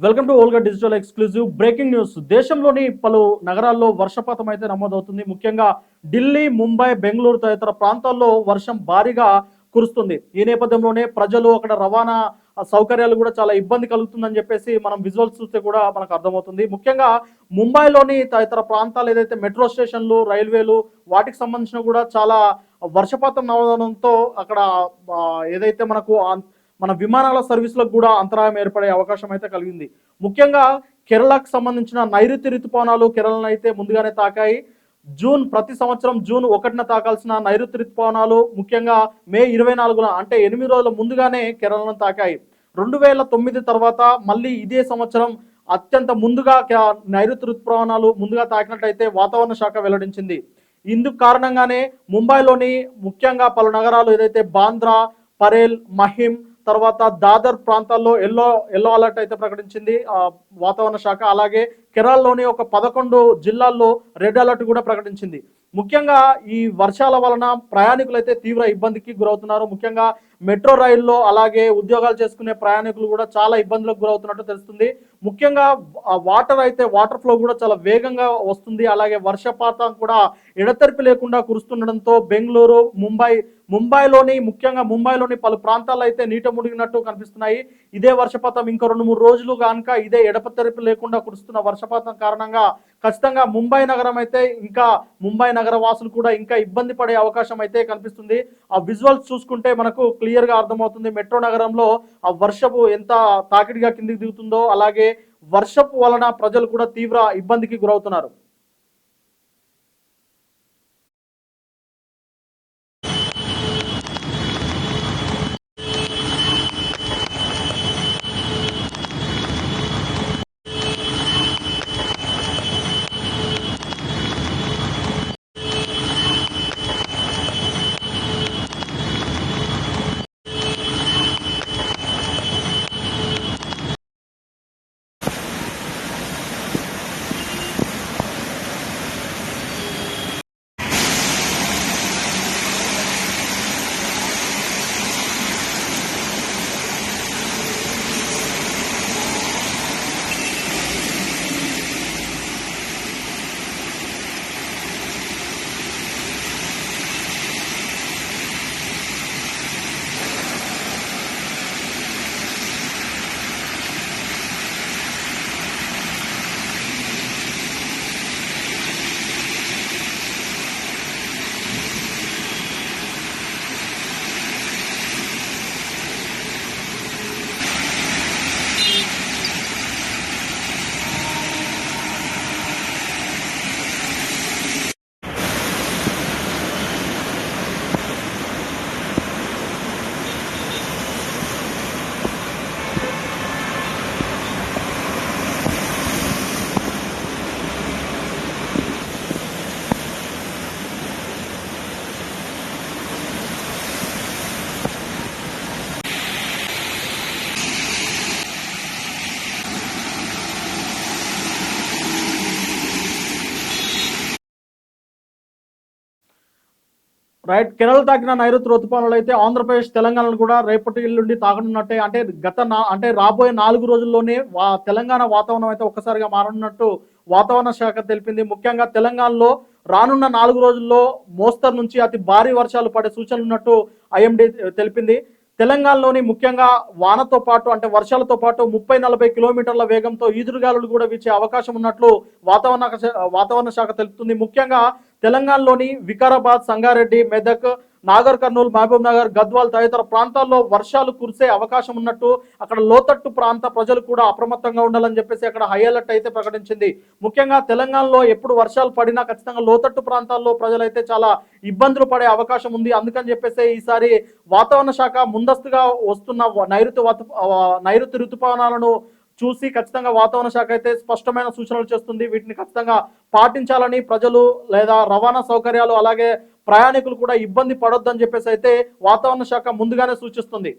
Welcome to Volga digital exclusive breaking news. దేశంలోని పలు నగరాల్లో వర్షపాతం అయితే నమోదవుతుంది. ముఖ్యంగా ఢిల్లీ, ముంబై, బెంగళూరు తదితర ప్రాంతాల్లో వర్షం భారీగా కురుస్తుంది. ఈ నేపథ్యంలోనే ప్రజలు అక్కడ రవాణా సౌకర్యాలు కూడా చాలా ఇబ్బంది కలుగుతుందని చెప్పేసి మనం విజువల్స్ చూస్తే కూడా మనకు అర్థమవుతుంది. ముఖ్యంగా ముంబైలోని తదితర ప్రాంతాలు ఏదైతే మెట్రో స్టేషన్లు, రైల్వేలు వాటికి సంబంధించిన కూడా చాలా వర్షపాతం నమోదవడంతో అక్కడ ఏదైతే మన విమానాల సర్వీసులకు కూడా అంతరాయం ఏర్పడే అవకాశం అయితే కలిగింది. ముఖ్యంగా కేరళకు సంబంధించిన నైరుతి ఋతుపవనాలు కేరళను అయితే ముందుగానే తాకాయి. ప్రతి సంవత్సరం జూన్ 1న తాకాల్సిన నైరుతి ఋతుపవనాలు ముఖ్యంగా మే 24న అంటే 8 రోజుల ముందుగానే కేరళను తాకాయి. 2009 తర్వాత మళ్ళీ ఇదే సంవత్సరం అత్యంత ముందుగా నైరుతి ఋతుపవనాలు ముందుగా తాకినట్టయితే వాతావరణ శాఖ వెల్లడించింది. ఇందుకు కారణంగానే ముంబైలోని ముఖ్యంగా పలు నగరాలు ఏదైతే బాంద్రా, పరేల్, మహిం తర్వాత దాదర్ ప్రాంతాల్లో ఎల్లో అలర్ట్ అయితే ప్రకటించింది వాతావరణ శాఖ. అలాగే కేరళలోని ఒక 11 జిల్లాల్లో రెడ్ అలర్ట్ కూడా ప్రకటించింది. ముఖ్యంగా ఈ వర్షాల వలన ప్రయాణికులు అయితే తీవ్ర ఇబ్బందికి గురవుతున్నారు. ముఖ్యంగా మెట్రో రైల్లో అలాగే ఉద్యోగాలు చేసుకునే ప్రయాణికులు కూడా చాలా ఇబ్బందులకు గురవుతున్నట్టు తెలుస్తుంది. ముఖ్యంగా వాటర్ ఫ్లో కూడా చాలా వేగంగా వస్తుంది. అలాగే వర్షపాతం కూడా ఎడతెరిపి లేకుండా కురుస్తుండడంతో బెంగళూరు, ముఖ్యంగా ముంబైలోని పలు ప్రాంతాల్లో అయితే నీట మునిగినట్టు కనిపిస్తున్నాయి. ఇదే వర్షపాతం ఇంకో 2-3 రోజులు కనుక ఇదే ఎడతెరిపి లేకుండా కురుస్తున్న వర్షపాతం కారణంగా ఖచ్చితంగా ముంబై నగర వాసులు కూడా ఇంకా ఇబ్బంది పడే అవకాశం అయితే కనిపిస్తుంది. ఆ విజువల్స్ చూసుకుంటే మనకు క్లియర్ గా అర్థమవుతుంది. మెట్రో నగరంలో ఆ వర్షపు ఎంత తాకిడిగా కిందికి దిగుతుందో, అలాగే వర్షపు వలన ప్రజలు కూడా తీవ్ర ఇబ్బందికి గురవుతున్నారు. రైట్, కేరళ తాకిన నైరుతి ఋతుపవనాలు అయితే ఆంధ్రప్రదేశ్, తెలంగాణను కూడా రేపటి నుండి తాకనున్నట్టే. అంటే రాబోయే 4 రోజుల్లోనే తెలంగాణ వాతావరణం అయితే ఒక్కసారిగా మారనున్నట్టు వాతావరణ శాఖ తెలిపింది. ముఖ్యంగా తెలంగాణలో రానున్న 4 రోజుల్లో మోస్తరు నుంచి అతి భారీ వర్షాలు పడే సూచనలు ఉన్నట్టు ఐఎండీ తెలిపింది. తెలంగాణలోని ముఖ్యంగా వానతో పాటు అంటే వర్షాలతో పాటు 30-40 కిలోమీటర్ల వేగంతో ఈదురుగాలులు కూడా వీచే అవకాశం ఉన్నట్లు వాతావరణ శాఖ తెలుపుతుంది. ముఖ్యంగా తెలంగాణలోని వికారాబాద్, సంగారెడ్డి, మెదక్, నాగర్ కర్నూలు, మహబూబ్ నగర్, గద్వాల్ తదితర ప్రాంతాల్లో వర్షాలు కురిసే అవకాశం ఉన్నట్టు అక్కడ లోతట్టు ప్రాంత ప్రజలు కూడా అప్రమత్తంగా ఉండాలని చెప్పేసి అక్కడ హై అలర్ట్ అయితే ప్రకటించింది. ముఖ్యంగా తెలంగాణలో ఎప్పుడు వర్షాలు పడినా ఖచ్చితంగా లోతట్టు ప్రాంతాల్లో ప్రజలైతే చాలా ఇబ్బందులు పడే అవకాశం ఉంది. అందుకని చెప్పేసి ఈసారి వాతావరణ శాఖ ముందస్తుగా వస్తున్న నైరుతి ఋతుపవనాలను చూసి ఖచ్చితంగా వాతావరణ శాఖ అయితే స్పష్టమైన సూచనలు చేస్తుంది. వీటిని ఖచ్చితంగా పాటించాలని ప్రజలు లేదా రవాణా సౌకర్యాలు అలాగే ప్రయాణికులు కూడా ఇబ్బంది పడొద్దని చెప్పేసి అయితే వాతావరణ శాఖ ముందుగానే సూచిస్తుంది.